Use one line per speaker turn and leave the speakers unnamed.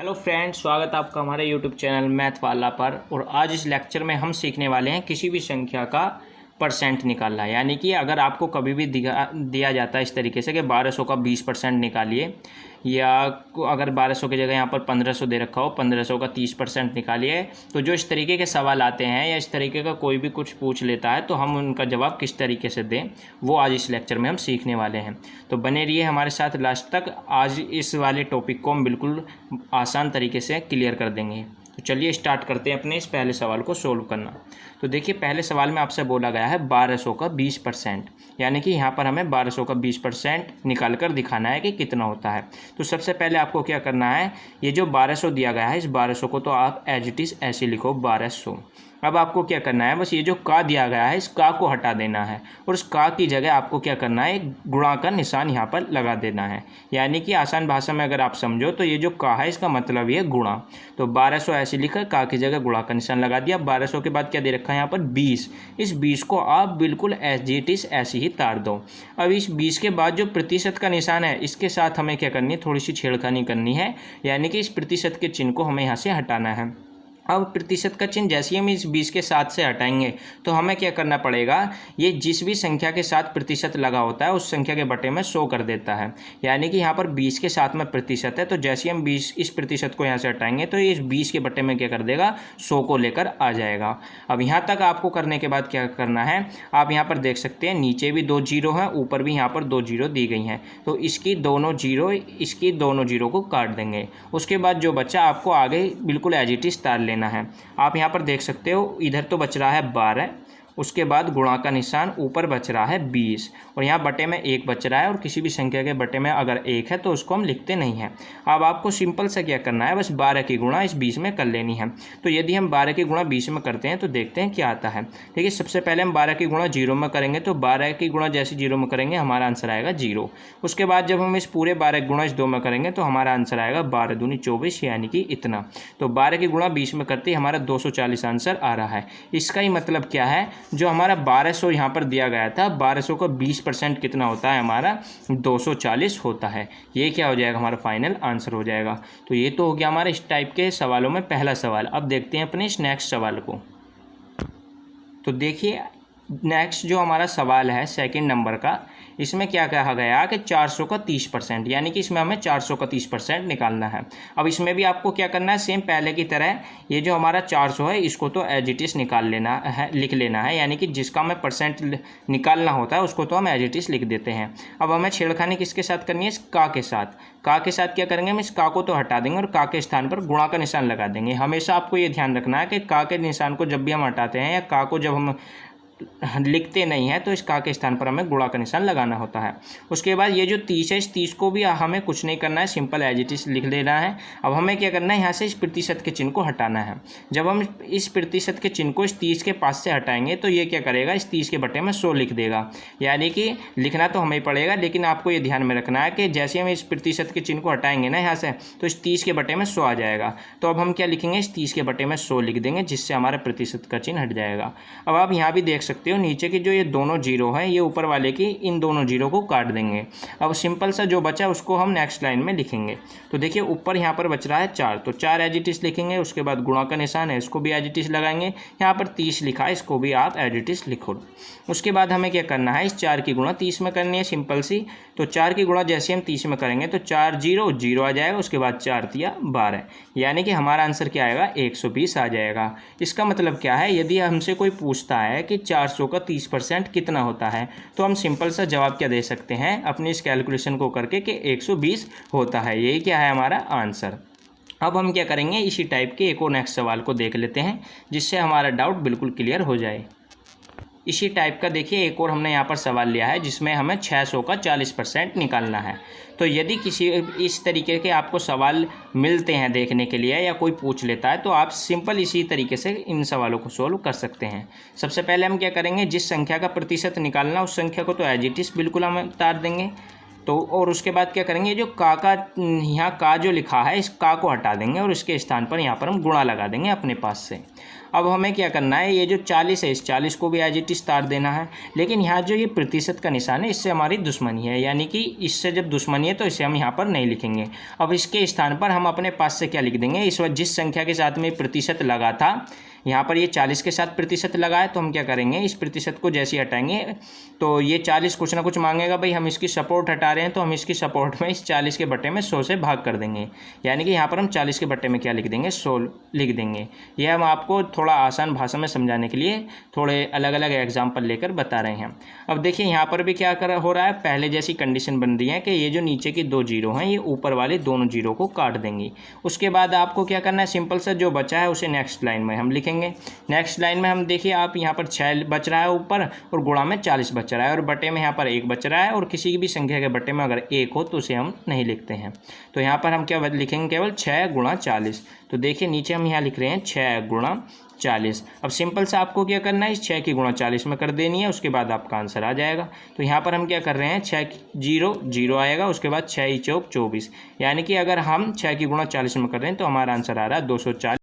Hello friends, स्वागत है आपका हमारे यूट्यूब चैनल मैथ वाला पर। और आज इस लेक्चर में हम सीखने वाले हैं किसी भी संख्या का परसेंट निकालना। यानी कि अगर आपको कभी भी दिया जाता है इस तरीके से कि 1200 का 20% निकालिए, या अगर 1200 की जगह यहाँ पर 1500 दे रखा हो, 1500 का 30% निकालिए, तो जो इस तरीके के सवाल आते हैं या इस तरीके का कोई भी कुछ पूछ लेता है तो हम उनका जवाब किस तरीके से दें वो आज इस लेक्चर में हम सीखने वाले हैं। तो बने रहिए हमारे साथ लास्ट तक। आज इस वाले टॉपिक को हम बिल्कुल आसान तरीके से क्लियर कर देंगे। तो चलिए स्टार्ट करते हैं अपने इस पहले सवाल को सोल्व करना। तो देखिए, पहले सवाल में आपसे बोला गया है 1200 का 20%, यानी कि यहाँ पर हमें 1200 का 20% निकाल कर दिखाना है कि कितना होता है। तो सबसे पहले आपको क्या करना है, ये जो 1200 दिया गया है इस 1200 को तो आप एज इट इज़ ऐसे लिखो 1200। अब आपको क्या करना है, बस ये जो का दिया गया है इस का को हटा देना है और उस का की जगह आपको क्या करना है, एक गुणा का निशान यहाँ पर लगा देना है। यानी कि आसान भाषा में अगर आप समझो तो ये जो का है इसका मतलब ये गुणा। तो 1200 ऐसे लिखा, का की जगह गुणा का निशान लगा दिया। 1200 के बाद क्या दे रखा है यहाँ पर 20। इस 20 को आप बिल्कुल एज इट इज़ ऐसे ही तार दो। अब इस 20 के बाद जो प्रतिशत का निशान है इसके साथ हमें क्या करनी है, थोड़ी सी छेड़खानी करनी है। यानी कि इस प्रतिशत के चिन्ह को हमें यहाँ से हटाना है। अब प्रतिशत का चिन्ह जैसे ही हम इस 20 के साथ से हटाएंगे तो हमें क्या करना पड़ेगा, ये जिस भी संख्या के साथ प्रतिशत लगा होता है उस संख्या के बटे में 100 कर देता है। यानी कि यहाँ पर 20 के साथ में प्रतिशत है, तो जैसे ही हम 20 इस प्रतिशत को यहाँ से हटाएंगे तो ये इस 20 के बटे में क्या कर देगा, 100 को लेकर आ जाएगा। अब यहाँ तक आपको करने के बाद क्या करना है, आप यहाँ पर देख सकते हैं नीचे भी 2 जीरो हैं, ऊपर भी यहाँ पर 2 जीरो दी गई हैं। तो इसकी दोनों जीरो को काट देंगे। उसके बाद जो बच्चा आपको आगे बिल्कुल एज इट इज़ तार लेना है। आप यहाँ पर देख सकते हो इधर तो बच रहा है 12, उसके बाद गुणा का निशान, ऊपर बच रहा है 20 और यहाँ बटे में 1 बच रहा है। और किसी भी संख्या के बटे में अगर 1 है तो उसको हम लिखते नहीं हैं। अब आपको सिंपल सा क्या करना है, बस 12 की गुणा इस 20 में कर लेनी है। तो यदि हम 12 की गुणा 20 में करते हैं तो देखते हैं क्या आता है। देखिए, सबसे पहले हम 12 की गुणा 0 में करेंगे, तो 12 की गुणा जैसे 0 में करेंगे हमारा आंसर आएगा 0। उसके बाद जब हम इस पूरे 12 की गुणा इस 2 में करेंगे तो हमारा आंसर आएगा 12 दूनी 24, यानी कि इतना। तो 12 की गुणा 20 में करते ही हमारा 240 आंसर आ रहा है। इसका ही मतलब क्या है, जो हमारा 1200 यहाँ पर दिया गया था, 1200 का 20% कितना होता है, हमारा 240 होता है। ये क्या हो जाएगा, हमारा फाइनल आंसर हो जाएगा। तो ये तो हो गया हमारे इस टाइप के सवालों में पहला सवाल। अब देखते हैं अपने इस नेक्स्ट सवाल को। तो देखिए, नेक्स्ट जो हमारा सवाल है सेकंड नंबर का, इसमें क्या कहा गया कि 400 का 30%, यानी कि इसमें हमें 400 का 30% निकालना है। अब इसमें भी आपको क्या करना है, सेम पहले की तरह ये जो हमारा 400 है इसको तो एज इट इज़ निकाल लेना है, लिख लेना है। यानी कि जिसका हमें परसेंट निकालना होता है उसको तो हम एज इट इज़ लिख देते हैं। अब हमें छेड़खानी किसके साथ करनी है, इस का के साथ। का के साथ क्या करेंगे, हम इस का को तो हटा देंगे और का के स्थान पर गुणा का निशान लगा देंगे। हमेशा आपको ये ध्यान रखना है कि का के निशान को जब भी हम हटाते हैं या का को जब हम लिखते नहीं है तो इस का के स्थान पर हमें गुणा का निशान लगाना होता है। उसके बाद ये जो 30 है इस 30 को भी हमें कुछ नहीं करना है, सिंपल एज इट इज लिख लेना है। अब हमें क्या करना है, यहाँ से इस प्रतिशत के चिन्ह को हटाना है। जब हम इस प्रतिशत के चिन्ह को इस 30 के पास से हटाएंगे तो ये क्या करेगा, इस 30 के बटे में 100 लिख देगा। यानी कि लिखना तो हमें पड़ेगा, लेकिन आपको ये ध्यान में रखना है कि जैसे हम इस प्रतिशत के चिन्ह को हटाएंगे ना यहाँ से, तो इस 30 के बटे में 100 आ जाएगा। तो अब हम क्या लिखेंगे, इस 30 के बटे में 100 लिख देंगे, जिससे हमारा प्रतिशत का चिन्ह हट जाएगा। अब आप यहाँ भी देख सकते हो नीचे की जो ये दोनों जीरो हैं ये ऊपर वाले की इन दोनों जीरो को काट देंगे। अब सिंपल सा जो बचा उसको हम नेक्स्ट लाइन में लिखेंगे। तो देखिए, ऊपर यहाँ पर बच रहा है 4, तो 4 एज इट इज लिखेंगे। उसके बाद गुणा का निशान है, इसको भी एज इट इज लगाएंगे। यहाँ पर 30 लिखा है, इसको भी आप एज इट इज लिखो। उसके बाद हमें क्या करना है, इस 4 की गुणा 30 में करनी है, सिंपल सी। तो 4 की गुणा जैसे हम 30 में करेंगे तो 4 जीरो जीरो आ जाएगा। उसके बाद 4 तिया 12, यानी कि हमारा आंसर क्या आएगा, 120 आ जाएगा। इसका मतलब क्या है, यदि हमसे कोई पूछता है कि 400 का 30% कितना होता है तो हम सिंपल सा जवाब क्या दे सकते हैं अपनी इस कैलकुलेशन को करके कि 120 होता है। यही क्या है हमारा आंसर। अब हम क्या करेंगे, इसी टाइप के एक और नेक्स्ट सवाल को देख लेते हैं जिससे हमारा डाउट बिल्कुल क्लियर हो जाए। इसी टाइप का देखिए एक और हमने यहाँ पर सवाल लिया है जिसमें हमें 600 का 40% निकालना है। तो यदि किसी इस तरीके के आपको सवाल मिलते हैं देखने के लिए या कोई पूछ लेता है तो आप सिंपल इसी तरीके से इन सवालों को सोल्व कर सकते हैं। सबसे पहले हम क्या करेंगे, जिस संख्या का प्रतिशत निकालना उस संख्या को तो एज इट इज बिल्कुल हम उतार देंगे। तो और उसके बाद क्या करेंगे, जो का यहाँ का जो लिखा है इस का को हटा देंगे और इसके स्थान पर यहाँ पर हम गुणा लगा देंगे अपने पास से। अब हमें क्या करना है, ये जो 40 है इस 40 को भी एज इट इज़ तार देना है। लेकिन यहाँ जो ये प्रतिशत का निशान है इससे हमारी दुश्मनी है, यानी कि इससे जब दुश्मनी है तो इसे हम यहाँ पर नहीं लिखेंगे। अब इसके स्थान पर हम अपने पास से क्या लिख देंगे, इस वक्त जिस संख्या के साथ में प्रतिशत लगा था, यहाँ पर ये 40 के साथ प्रतिशत लगा है, तो हम क्या करेंगे, इस प्रतिशत को जैसे ही हटाएंगे तो ये 40 कुछ ना कुछ मांगेगा, भाई हम इसकी सपोर्ट हटा रहे हैं तो हम इसकी सपोर्ट में इस 40 के बट्टे में 100 से भाग कर देंगे, यानी कि यहाँ पर हम 40 के बट्टे में क्या लिख देंगे, 100 लिख देंगे। यह हम आपको थोड़ा आसान भाषा में समझाने के लिए थोड़े अलग अलग एग्जाम्पल लेकर बता रहे हैं। अब देखिए यहाँ पर भी क्या हो रहा है, पहले जैसी कंडीशन बन रही है कि ये जो नीचे की 2 जीरो हैं ये ऊपर वाले दोनों जीरो को काट देंगी। उसके बाद आपको क्या करना है, सिंपल सा जो बचा है उसे नेक्स्ट लाइन में हम लिखेंगे। नेक्स्ट लाइन में हम देखिए आप यहाँ पर 6 बच रहा है ऊपर और गुणा में 40 बच रहा है और बटे में यहाँ पर 1 बच रहा है, और किसी भी संख्या के बटे में अगर 1 हो तो उसे हम नहीं लिखते हैं। तो यहाँ पर हम क्या लिखेंगे, केवल 6 गुणा 40। तो देखिए नीचे हम यहाँ लिख रहे हैं 6 गुणा 40। अब सिंपल सा आपको क्या करना है, इस 6 की गुणा 40 में कर देनी है, उसके बाद आपका आंसर आ जाएगा। तो यहाँ पर हम क्या कर रहे हैं, 6 0 0 आएगा, उसके बाद 6 × 4 = 24, यानी कि अगर हम 6 की गुणा 40 में कर रहे हैं तो हमारा आंसर आ रहा है 240।